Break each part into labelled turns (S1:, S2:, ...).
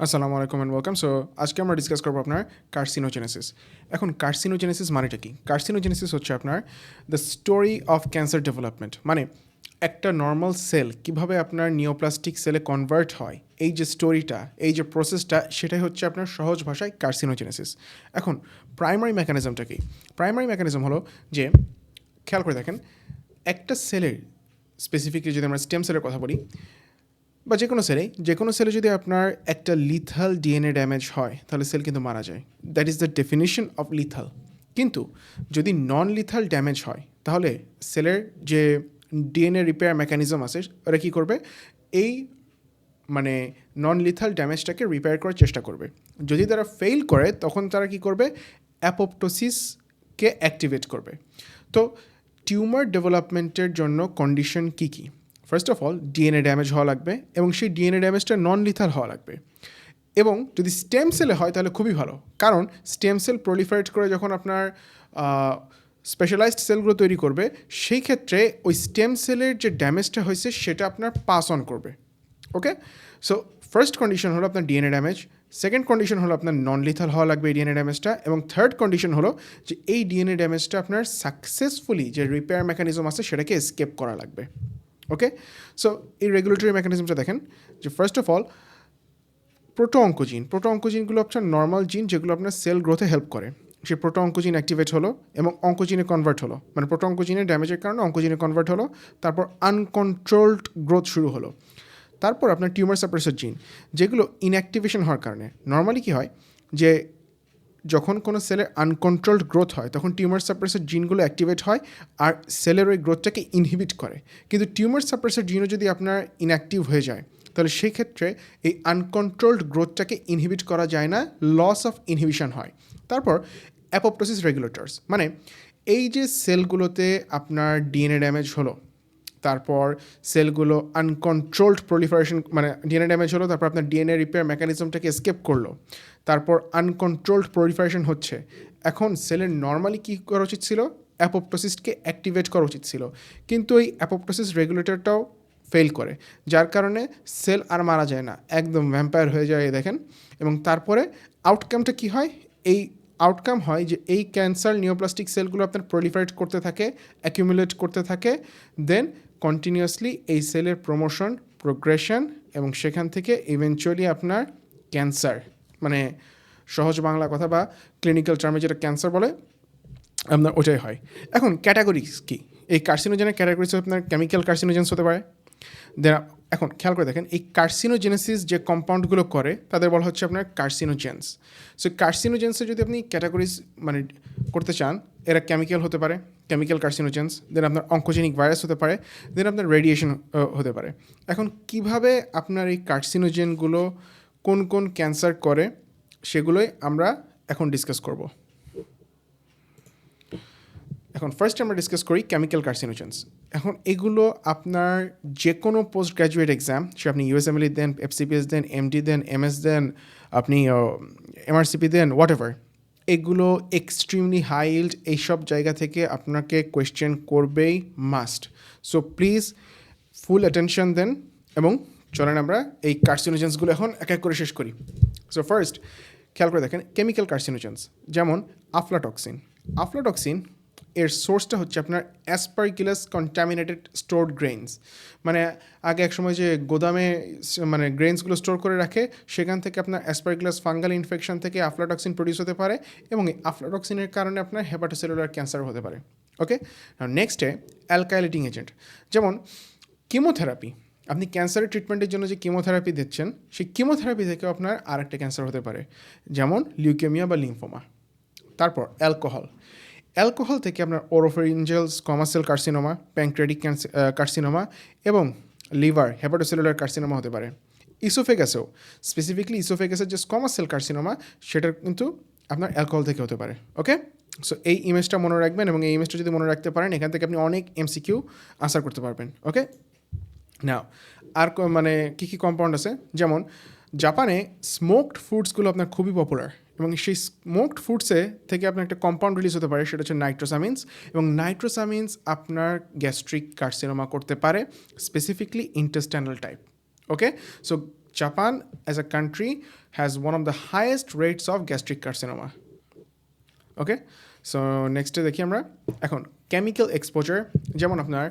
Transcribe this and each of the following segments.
S1: আসসালামু আলাইকুম and welcome. So আজকে আমরা ডিসকাস করবো আপনার কার্সিনোজেনেসিস। এখন কার্সিনোজেনেসিস মানেটা কি? কার্সিনোজেনেসিস হচ্ছে আপনার the story of cancer development. মানে একটা নর্মাল সেল কিভাবে আপনার নিওপ্লাস্টিক সেলে কনভার্ট হয়, এই যে স্টোরিটা, এই যে প্রসেসটা, সেটাই হচ্ছে আপনার সহজ ভাষায় কার্সিনোজেনেসিস। এখন প্রাইমারি মেকানিজমটা কি? প্রাইমারি মেকানিজম হলো যে, খেয়াল করে দেখেন, একটা সেলের, স্পেসিফিকলি যদি আমরা স্টেম সেলের কথা বলি, বা যে কোনো সেলে যদি আপনার একটা লিথাল ডিএনএ ড্যামেজ হয় তাহলে সেল কিন্তু মারা যায়। That is the definition of lethal. কিন্তু যদি নন লিথাল ড্যামেজ হয় তাহলে সেলের যে ডিএনএ রিপেয়ার মেকানিজম আছে ওরা কী করবে, এই মানে নন লিথাল ড্যামেজটাকে রিপেয়ার করার চেষ্টা করবে। যদি তারা ফেল করে তখন তারা কী করবে, অ্যাপোপ্টোসিসকে অ্যাক্টিভেট করবে। তো টিউমার ডেভেলপমেন্টের জন্য কন্ডিশন কী কী? First of all DNA damage হওয়া লাগবে এবং সেই ডিএনএ ড্যামেজটা নন লিথাল হওয়া লাগবে। এবং যদি স্টেম সেলে হয় তাহলে খুবই ভালো, কারণ স্টেম সেল প্রলিফারেট করে যখন আপনার স্পেশালাইজড সেলগুলো তৈরি করবে, সেই ক্ষেত্রে ওই স্টেম সেলের যে ড্যামেজটা হয়েছে সেটা আপনার পাস অন করবে। ওকে, সো ফার্স্ট কন্ডিশন হলো আপনার ডিএনএ ড্যামেজ, সেকেন্ড কন্ডিশন হলো আপনার নন লিথাল হওয়া লাগবে এই ডিএনএ ড্যামেজটা, এবং থার্ড কন্ডিশন হলো যে এই ডিএনএ ড্যামেজটা আপনার সাকসেসফুলি যে রিপেয়ার মেকানিজম আছে সেটাকে এসকেপ করা লাগবে। ওকে, সো এই রেগুলেটরি মেকানিজমটা দেখেন যে ফার্স্ট অফ অল প্রোটো অঙ্কোজিনগুলো আপনার নর্মাল জিন যেগুলো আপনার সেল গ্রোথে হেল্প করে, সেই প্রোটো অঙ্কোজিন অ্যাক্টিভেট হলো এবং অঙ্কোজিনে কনভার্ট হলো, মানে প্রোটো অঙ্কোজিনের ড্যামেজের কারণে অঙ্কোজিনে কনভার্ট হলো, তারপর আনকন্ট্রোলড গ্রোথ শুরু হলো। তারপর আপনার টিউমার সাপ্রেসর জিন, যেগুলো ইনঅ্যাক্টিভেশন হওয়ার কারণে, নর্মালি কী হয় যে যখন কোনো সেলের আনকন্ট্রোলড গ্রোথ হয় তখন টিউমার সাপ্রেসর জিনগুলো অ্যাক্টিভেট হয় আর সেলের ওই গ্রোথটাকে ইনহিবিট করে। কিন্তু টিউমার সাপ্রেসর জিনও যদি আপনার ইনঅ্যাক্টিভ হয়ে যায় তাহলে সেই ক্ষেত্রে এই আনকন্ট্রোলড গ্রোথটাকে ইনহিবিট করা যায় না, লস অফ ইনহিবিশন হয়। তারপর অ্যাপোপ্টোসিস রেগুলেটরস, মানে এই যে সেলগুলোতে আপনার ডিএনএ ড্যামেজ হলো, তারপর সেলগুলো আনকন্ট্রোলড প্রলিফারেশন, মানে ডিএনএ ড্যামেজ হলো, তারপর আপনার ডিএনএ রিপেয়ার মেকানিজমটাকে এসকেপ করলো, তারপর আনকন্ট্রোলড প্রলিফারেশন হচ্ছে। এখন সেলের নর্মালি কী করা উচিত ছিল, অ্যাপোপ্টোসিসকে অ্যাক্টিভেট করা উচিত ছিল, কিন্তু এই অ্যাপোপ্টোসিস রেগুলেটরটাও ফেল করে, যার কারণে সেল আর মারা যায় না, একদম ভ্যাম্পায়ার হয়ে যায় দেখেন। এবং তারপরে আউটকামটা কী হয়, এই আউটকাম হয় যে এই ক্যান্সার নিওপ্লাস্টিক সেলগুলো আপনার প্রলিফারেট করতে থাকে, অ্যাকিউমুলেট করতে থাকে, দেন কন্টিনিউয়াসলি এই সেলের প্রমোশন, প্রোগ্রেশন, এবং সেখান থেকে ইভেনচুয়ালি আপনার ক্যান্সার, মানে সহজ বাংলা কথা বা ক্লিনিক্যাল টার্মে যেটা ক্যান্সার বলে আপনার ওটাই হয়। এখন ক্যাটাগরিজ কী? এই কার্সিনোজেনের ক্যাটাগরিজ আপনার কেমিক্যাল কার্সিনোজেন্স হতে পারে। দেন এখন খেয়াল করে দেখেন, এই কার্সিনোজেনেসিস যে কম্পাউন্ডগুলো করে তাদের বলা হচ্ছে আপনার কার্সিনোজেন্স। সো কার্সিনোজেন্সে যদি আপনি ক্যাটাগরিজ মানে করতে চান, এরা কেমিক্যাল হতে পারে, কেমিক্যাল কার্সিনোজেন্স, দেন আপনার অঙ্কোজেনিক ভাইরাস হতে পারে, দেন আপনার রেডিয়েশন হতে পারে। এখন কিভাবে আপনার এই কার্সিনোজেনগুলো কোন কোন ক্যান্সার করে সেগুলোই আমরা এখন ডিসকাস করব। এখন ফার্স্ট আমরা ডিসকাস করি কেমিক্যাল কার্সিনোজেন্স। এখন এগুলো আপনার যে কোনো পোস্ট গ্র্যাজুয়েট এক্সাম, সে আপনি ইউএসএমএলই দেন, এফসিপিএস দেন, এমডি দেন, এমএস দেন, আপনি এমআরসিপি দেন, হোয়াট এভার, এগুলো এক্সট্রিমলি হাই ইল্ড, এইসব জায়গা থেকে আপনাকে কোয়েশ্চেন করবেই must. So please full attention দেন এবং চলেন আমরা এই কার্সিনোজেন্সগুলো এখন এক এক করে শেষ করি। সো ফার্স্ট খেয়াল করে দেখেন কেমিক্যাল কার্সিনোজেন্স, যেমন আফলাটক্সিন। আফলাটক্সিন এর সোর্সটা হচ্ছে আপনার অ্যাসপারগিলাস কন্টামিনেটেড স্টোরড গ্রেইনস, মানে আগে এক সময় যে গোদামে মানে গ্রেইনসগুলো স্টোর করে রাখে, সেখান থেকে আপনার অ্যাসপারগিলাস ফাঙ্গাল ইনফেকশন থেকে আফলাটক্সিন প্রডিউস হতে পারে এবং এই আফলাটক্সিনের কারণে আপনার হেপাটোসেলুলার ক্যান্সার হতে পারে। ওকে, নেক্সটে অ্যালকাইলেটিং এজেন্ট, যেমন কিমোথেরাপি। আপনি ক্যান্সারের ট্রিটমেন্টের জন্য যে কিমোথেরাপি দিচ্ছেন, সেই কিমোথেরাপি থেকেও আপনার আরেকটা ক্যান্সার হতে পারে, যেমন লিউকেমিয়া বা লিম্ফোমা। তারপর অ্যালকোহল থেকে আপনার oropharyngeal squamous cell carcinoma, pancreatic carcinoma এবং লিভার হেপাটোসেলুলার কার্সিনোমা হতে পারে। ইসোফেগাসেও, স্পেসিফিকলি ইসোফেগাসের যে স্কোয়ামাস সেল কার্সিনোমা, সেটা কিন্তু আপনার অ্যালকোহল থেকে হতে পারে। ওকে, সো এই ইমেজটা মনে রাখবেন এবং এই ইমেজটা যদি মনে রাখতে পারেন, এখান থেকে আপনি অনেক এমসিকিউ আনসার করতে পারবেন। ওকে, নাও আর মানে কী কী কম্পাউন্ড আছে, যেমন জাপানে স্মোকড ফুডসগুলো আপনার খুবই পপুলার এবং সেই স্মোকড ফুডসে থেকে আপনার একটা কম্পাউন্ড রিলিজ হতে পারে, সেটা হচ্ছে নাইট্রোসামিনস, এবং নাইট্রোসামিনস আপনার গ্যাস্ট্রিক কার্সিনোমা করতে পারে, specifically intestinal type. Okay, so Japan as a country has one of the highest rates of gastric carcinoma. Okay, so নেক্সটে দেখি আমরা এখন কেমিক্যাল এক্সপোজার, যেমন আপনার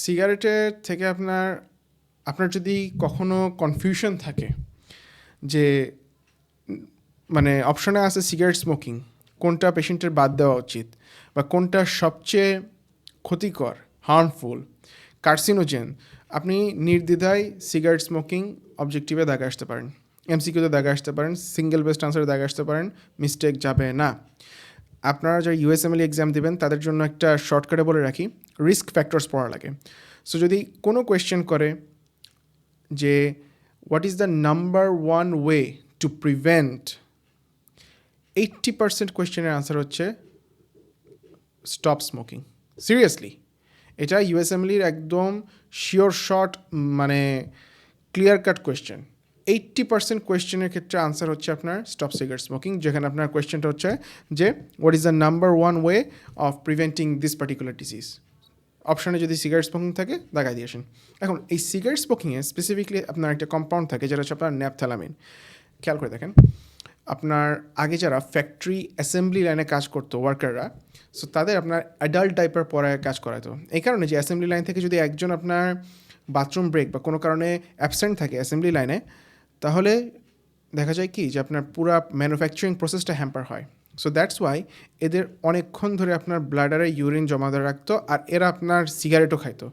S1: সিগারেটের থেকে আপনার যদি কখনো কনফিউশন থাকে যে মানে অপশনে আছে সিগারেট স্মোকিং, কোনটা পেশেন্টের বাদ দেওয়া উচিত বা কোনটা সবচেয়ে ক্ষতিকর, হার্মফুল, কার্সিনোজেন, আপনি নির্দ্বিধায় সিগারেট স্মোকিং অবজেক্টিভে দাগে আসতে পারেন, এমসিকিউতে দাগে আসতে পারেন, সিঙ্গেল বেস্ট আনসারে দাগে আসতে পারেন, মিস্টেক যাবে না। আপনারা যারা ইউএসএমএলই এক্সাম দেবেন তাদের জন্য একটা শর্টকাটে বলে রাখি, রিস্ক ফ্যাক্টরস পড়া লাগে। সো যদি কোনো কোয়েশ্চেন করে যে what is the number one way to prevent, 80% কোয়েশ্চেনের আনসার হচ্ছে স্টপ স্মোকিং। সিরিয়াসলি, এটা ইউএসএমএলির একদম শিওর শর্ট মানে ক্লিয়ার কাট কোয়েশ্চেন। 80% কোয়েশ্চেনের ক্ষেত্রে আনসার হচ্ছে আপনার স্টপ সিগারেট স্মোকিং, যেখানে আপনার কোয়েশ্চেনটা হচ্ছে যে what is the number one way of preventing this particular disease. অপশানে যদি সিগারেট স্মোকিং থাকে দাগাই দিয়েছেন। এখন এই সিগারেট স্মোকিংয়ে স্পেসিফিকলি আপনার একটা কম্পাউন্ড থাকে যেটা হচ্ছে আপনার ন্যাপথ্যালামিন। খেয়াল করে দেখেন, আপনার আগে যারা ফ্যাক্টরি অ্যাসেম্বলি লাইনে কাজ করতো ওয়ার্কাররা, সো তাদের আপনার অ্যাডাল্ট ডাইপার পরায় কাজ করাতো। এই কারণে যে অ্যাসেম্বলি লাইন থেকে যদি একজন আপনার বাথরুম ব্রেক বা কোনো কারণে অ্যাবসেন্ট থাকে অ্যাসেম্বলি লাইনে, তাহলে দেখা যায় কি যে আপনার পুরো ম্যানুফ্যাকচারিং প্রসেসটা হ্যাম্পার হয়। সো দ্যাটস ওয়াই এদের অনেকক্ষণ ধরে আপনার ব্লাডারে ইউরিন জমা ধরে রাখতো, আর এরা আপনার সিগারেটও খাইতো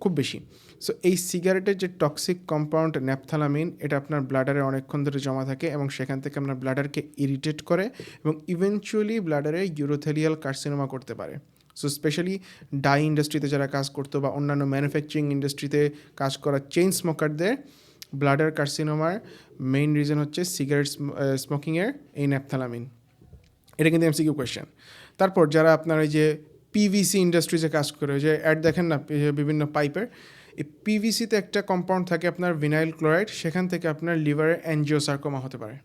S1: খুব বেশি। সো এই সিগারেটের যে টক্সিক কম্পাউন্ড ন্যাপথ্যালামিন, এটা আপনার ব্লাডারে অনেকক্ষণ ধরে জমা থাকে এবং সেখান থেকে আপনার ব্লাডারকে ইরিটেট করে এবং ইভেনচুয়ালি ব্লাডারে ইউরোথেলিয়াল কার্সিনোমা করতে পারে। সো স্পেশালি ডাই ইন্ডাস্ট্রিতে যারা কাজ করতো বা অন্যান্য ম্যানুফ্যাকচারিং ইন্ডাস্ট্রিতে কাজ করা চেইন স্মোকারদের ব্লাডার কার্সিনোমার মেইন রিজন হচ্ছে সিগারেট স্মোকিংয়ের এই ন্যাপথ্যালামিন। এটা কিন্তু এমসিকিউ কোয়েশ্চেন। তারপর যারা আপনার এই যে পিভিসি ইন্ডাস্ট্রিজে কাজ করে, যে অ্যাড দেখেন না বিভিন্ন পাইপের, এই পিভিসিতে একটা কম্পাউন্ড থাকে আপনার ভিনাইল ক্লোরাইড, সেখান থেকে আপনার লিভারে অ্যাঞ্জিওসার্কোমা হতে পারে।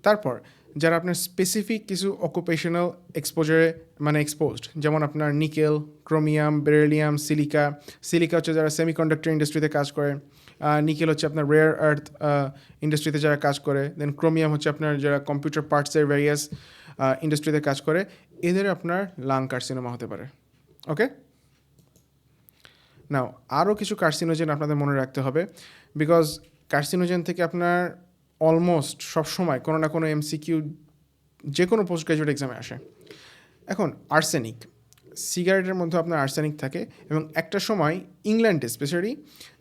S1: তারপর যারা আপনার স্পেসিফিক কিছু অকুপেশনাল এক্সপোজারে মানে এক্সপোজড, যেমন আপনার নিকেল, ক্রোমিয়াম, বেরিলিয়াম, সিলিকা হচ্ছে যারা সেমিকন্ডাক্টর ইন্ডাস্ট্রিতে কাজ করে, নিকেল হচ্ছে আপনার রেয়ার আর্থ ইন্ডাস্ট্রিতে যারা কাজ করে, দেন ক্রোমিয়াম হচ্ছে আপনার যারা কম্পিউটার পার্টসের ভ্যারিয়াস ইন্ডাস্ট্রিতে কাজ করে, এদের আপনার লাং কার্সিনোমা হতে পারে। ওকে, নাও আরও কিছু কার্সিনোজেন আপনাদের মনে রাখতে হবে, বিকজ কার্সিনোজেন থেকে আপনার অলমোস্ট সবসময় কোনো না কোনো এমসিকিউ যে কোনো পোস্ট গ্রাজুয়েট এক্সামে আসে। এখন আর্সেনিক, সিগারেটের মধ্যে আপনার আর্সেনিক থাকে এবং একটা সময় ইংল্যান্ডে স্পেশালি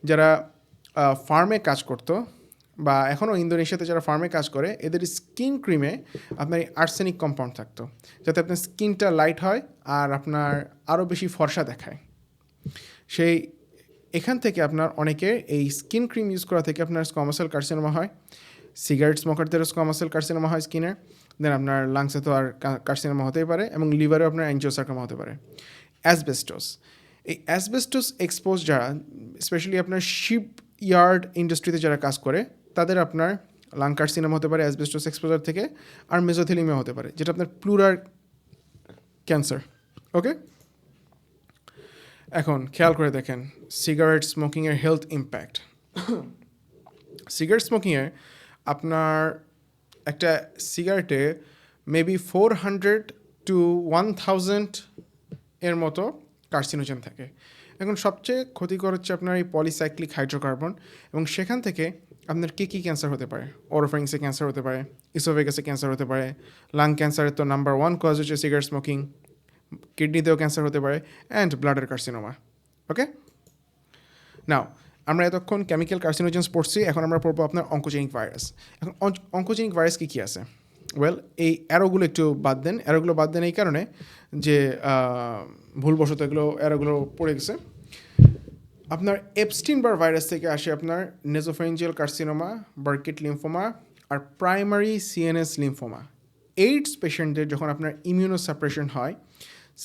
S1: যারা ফার্মে কাজ করতো বা এখনও ইন্দোনেশিয়াতে যারা ফার্মে কাজ করে, এদের স্কিন ক্রিমে আপনার এই আর্সেনিক কম্পাউন্ড থাকতো, যাতে আপনার স্কিনটা লাইট হয় আর আপনার আরও বেশি ফর্সা দেখায়। এখান থেকে আপনার অনেকের এই স্কিন ক্রিম ইউজ করা থেকে আপনার স্কোয়ামাস সেল কার্সিনোমা হয়, সিগারেট স্মোকারদেরও স্কোয়ামাস সেল কার্সিনোমা হয় স্কিনের, দেন আপনার লাংসে তো আর কার্সিনোমা হতেই পারে এবং লিভারেও আপনার অ্যাঞ্জিওসার্কোমা হতে পারে। অ্যাসবেস্টস, এই অ্যাসবেস্টস এক্সপোজ যারা স্পেশালি আপনার শিপ ইয়ার্ড ইন্ডাস্ট্রিতে যারা কাজ করে, তাদের আপনার লাং কার্সিনোমা হতে পারে অ্যাসবেস্টস এক্সপোজার থেকে, আর মেজোথেলিমিয়া হতে পারে, যেটা আপনার প্লুরাল ক্যান্সার। ওকে, এখন খেয়াল করে দেখেন সিগারেট স্মোকিংয়ের হেলথ ইম্প্যাক্ট। সিগারেট স্মোকিংয়ের আপনার একটা সিগারেটে মেবি 400 to 1000 এর মতো কার্সিনোজেন থাকে। এখন সবচেয়ে ক্ষতিকর হচ্ছে আপনার এই পলিসাইক্লিক হাইড্রোকার্বন, এবং সেখান থেকে আপনার কী ক্যান্সার হতে পারে, ওরোফ্যারিংসে ক্যান্সার হতে পারে, ইসোফেগাসে ক্যান্সার হতে পারে, লাং ক্যান্সারের তো নাম্বার 1 কজ হচ্ছে সিগারেট স্মোকিং, কিডনিতেও ক্যান্সার হতে পারে, অ্যান্ড ব্লাডার কার্সিনোমা। ওকে, নাও আমরা এতক্ষণ কেমিক্যাল কার্সিনোজেন্স পড়ছি, এখন আমরা পড়বো আপনার অঙ্কোজেনিক ভাইরাস। এখন অঙ্কোজেনিক ভাইরাস কী আছে? ওয়েল, এই অ্যারোগুলো একটু বাদ দেন। অ্যারোগুলো বাদ দেন এই কারণে যে ভুলবশত অ্যারোগুলো পড়ে গেছে। আপনার এপস্টিন-বার ভাইরাস থেকে আসে আপনার নেজোফেঞ্জিয়াল কার্সিনোমা, বার্কিট লিম্ফোমা আর প্রাইমারি সিএনএস লিম্ফোমা। এইডস পেশেন্টদের যখন আপনার ইমিউনোসাপ্রেশন হয়,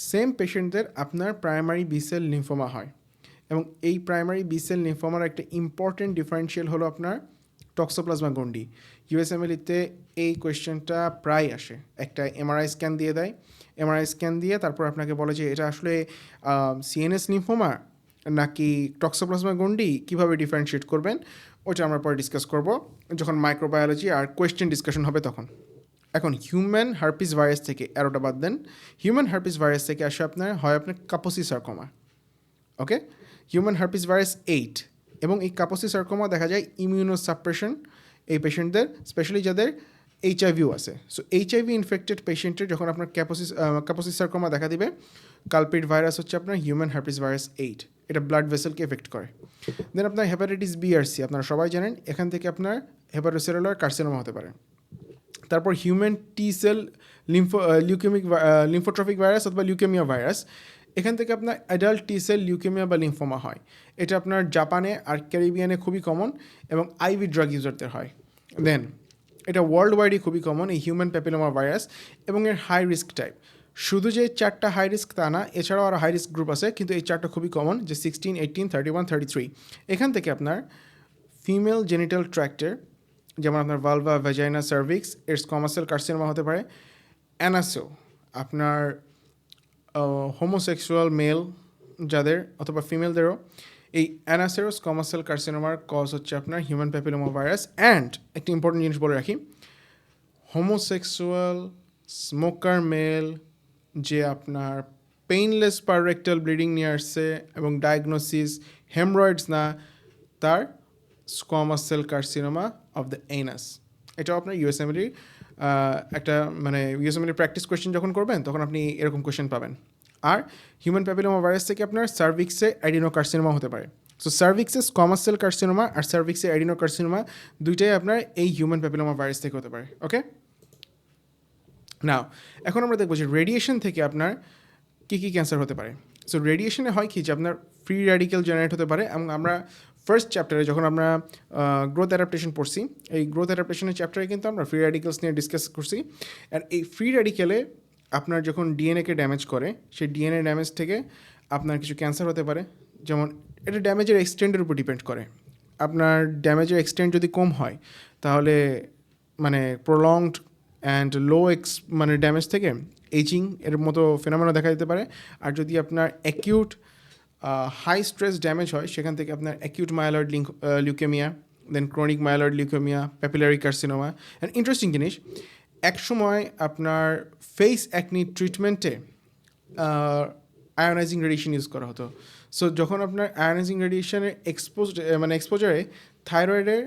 S1: সেম পেশেন্টদের আপনার প্রাইমারি বি-সেল লিম্ফোমা হয়। এবং এই প্রাইমারি বি-সেল লিম্ফোমার একটা ইম্পর্টেন্ট ডিফারেন্সিয়াল হলো আপনার টক্সোপ্লাজমা গন্ডি। ইউএসএমএলিতে এই কোয়েশ্চেনটা প্রায় আসে। একটা এমআরআই স্ক্যান দিয়ে দেয়, এমআরআই স্ক্যান দিয়ে তারপর আপনাকে বলে যে এটা আসলে সিএনএস লিম্ফোমা নাকি টক্সোপ্লাজমা গন্ডি কীভাবে ডিফারেন্সিয়েট করবেন ওটা আমরা পরে ডিসকাস করব যখন মাইক্রোবায়োলজি আর কোয়েশ্চেন ডিসকাশন হবে তখন। এখন হিউম্যান হার্পিস ভাইরাস থেকে এরোটা বাদ দেন, হিউম্যান হার্পিস ভাইরাস থেকে আসে আপনার কাপোসি সার্কোমা। ওকে, হিউম্যান হার্পিস ভাইরাস 8 এবং এই কাপোসি সার্কোমা দেখা যায় ইমিউনোসাপ্রেশন এই পেশেন্টদের, স্পেশালি যাদের এইচআইভিও আছে। সো এইচআইভি ইনফেক্টেড পেশেন্টের যখন আপনার কাপোসি সার্কোমা দেখা দিবে, কালপ্রিট ভাইরাস হচ্ছে আপনার হিউম্যান হার্পিস ভাইরাস 8, এটা ব্লাড ভেসেলকে এফেক্ট করে। দেন আপনার হেপাটাইটিস বি আর সি আপনারা সবাই জানেন, এখান থেকে আপনার হেপাটোসেলুলার কার্সিনোমা হতে পারে। তারপর হিউম্যান টি সেল লিম্ফোট্রফিক ভাইরাস অথবা লিউকেমিয়া ভাইরাস, এখান থেকে আপনার অ্যাডাল্ট টি সেল লিউকেমিয়া বা লিম্ফোমা হয়। এটা আপনার জাপানে আর ক্যারিবিয়ানে খুবই কমন এবং আইভি ড্রাগ ইউজারদের হয়। দেন এটা ওয়ার্ল্ড ওয়াইডই খুবই কমন এই হিউম্যান প্যাপিলোমা ভাইরাস এবং এর হাই রিস্ক টাইপ। শুধু যে 4টা হাই রিস্ক তা না, এছাড়াও আরও হাই রিস্ক গ্রুপ আছে, কিন্তু এই 4টা খুবই কমন, যে 16, 18, 31, 33। এখান থেকে আপনার ফিমেল জেনিটাল ট্র্যাক্টের যেমন আপনার ভালভা, ভ্যাজাইনা, সার্ভিক্স এর স্কোয়ামাস সেল কার্সিনোমা হতে পারে। অ্যানাসো আপনার হোমোসেক্সুয়াল মেল যাদের অথবা ফিমেলদেরও এই অ্যানাসেরো স্কোয়ামাস সেল কার্সিনোমার কজ হচ্ছে আপনার হিউম্যান প্যাপিলোমা ভাইরাস। অ্যান্ড একটি ইম্পর্টেন্ট জিনিস বলে রাখি, হোমোসেক্সুয়াল স্মোকার মেল যে আপনার পেইনলেস পাররেক্টাল ব্লিডিং নিয়ে আসছে এবং ডায়াগনোসিস হেমরয়েডস না, তার squamous cell carcinoma of the anus. এটাও আপনার ইউএসএমএলির একটা ইউএসএমএলির প্র্যাকটিস কোয়েশ্চেন যখন করবেন তখন আপনি এরকম কোয়েশ্চেন পাবেন। আর হিউম্যান প্যাপিলোমা ভাইরাস থেকে আপনার সার্ভিক্সে অ্যাডিনোকার্সিনোমা হতে পারে। সো সার্ভিক্সে স্কোয়ামাস সেল কার্সিনোমা আর সার্ভিক্সে অ্যাডিনোকার্সিনোমা দুইটাই আপনার এই হিউম্যান প্যাপিলোমা ভাইরাস থেকে হতে পারে। ওকে, নাও এখন আমরা দেখবো যে রেডিয়েশন থেকে আপনার কী কী ক্যান্সার হতে পারে। সো রেডিয়েশনে হয় কি যে আপনার ফ্রি র্যাডিক্যাল জেনারেট হতে পারে, এবং আমরা ফার্স্ট চ্যাপ্টারে যখন আমরা গ্রোথ অ্যাডাপ্টেশন পড়ছি, এই গ্রোথ অ্যাডাপ্টেশনের চ্যাপ্টারে কিন্তু আমরা ফ্রি র্যাডিক্যালস নিয়ে ডিসকাস করছি। আর এই ফ্রি র্যাডিক্যালে আপনার যখন ডিএনএকে ড্যামেজ করে, সেই ডিএনএ ড্যামেজ থেকে আপনার কিছু ক্যান্সার হতে পারে। যেমন এটা ড্যামেজের এক্সটেন্ডের উপর ডিপেন্ড করে। আপনার ড্যামেজের এক্সটেন্ড যদি কম হয় তাহলে প্রলংড অ্যান্ড লো ড্যামেজ থেকে এজিং এর মতো ফেনোমেনা দেখা দিতে পারে। আর যদি আপনার অ্যাকিউট হাই স্ট্রেস ড্যামেজ হয়, সেখান থেকে আপনার acute myeloid leukaemia, then chronic myeloid leukaemia, papillary carcinoma. And interesting জিনিস, একসময় আপনার ফেস অ্যাকনি ট্রিটমেন্টে আয়োনাইজিং রেডিয়েশন ইউজ করা হতো। সো যখন আপনার আয়োনাইজিং রেডিয়েশনের এক্সপোজারে থাইরয়েডের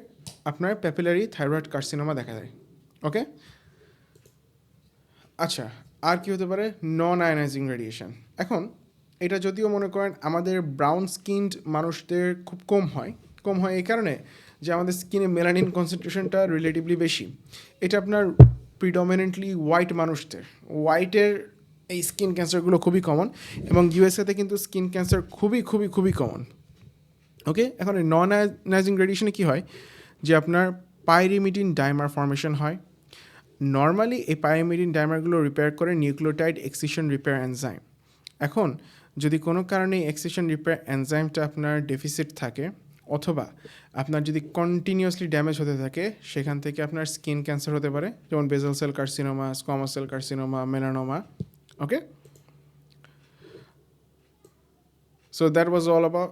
S1: আপনার প্যাপিলারি থাইরয়েড কার্সিনোমা দেখা যায়। ওকে, আচ্ছা, আর কি হতে পারে? নন আয়োনাইজিং রেডিয়েশন। এখন এটা যদিও মনে করেন আমাদের ব্রাউন স্কিনড মানুষদের খুব কম হয় এই কারণে যে আমাদের স্কিনে মেলানিন কনসেন্ট্রেশনটা রিলেটিভলি বেশি। এটা আপনার প্রিডমিনেন্টলি হোয়াইট মানুষদের, হোয়াইটের এই স্কিন ক্যান্সারগুলো খুবই কমন, এবং ইউএসএতে কিন্তু স্কিন ক্যান্সার খুবই কমন। ওকে, এখন এই নন আয়োনাইজিং রেডিয়েশনে কী হয় যে আপনার পাইরিমিডিন ডাইমার ফর্মেশন হয়। নর্মালি এই পাইরিমিডিন ডাইমারগুলো রিপেয়ার করে নিউক্লিওটাইড এক্সিশন রিপেয়ার এনজাইম। এখন যদি কোনো কারণে এক্সিশন রিপেয়ার এনজাইমটা আপনার ডেফিসিট থাকে, অথবা আপনার যদি কন্টিনিউয়াসলি ড্যামেজ হতে থাকে, সেখান থেকে আপনার স্কিন ক্যান্সার হতে পারে, যেমন basal cell carcinoma, squamous cell carcinoma, melanoma. Okay, so that was all about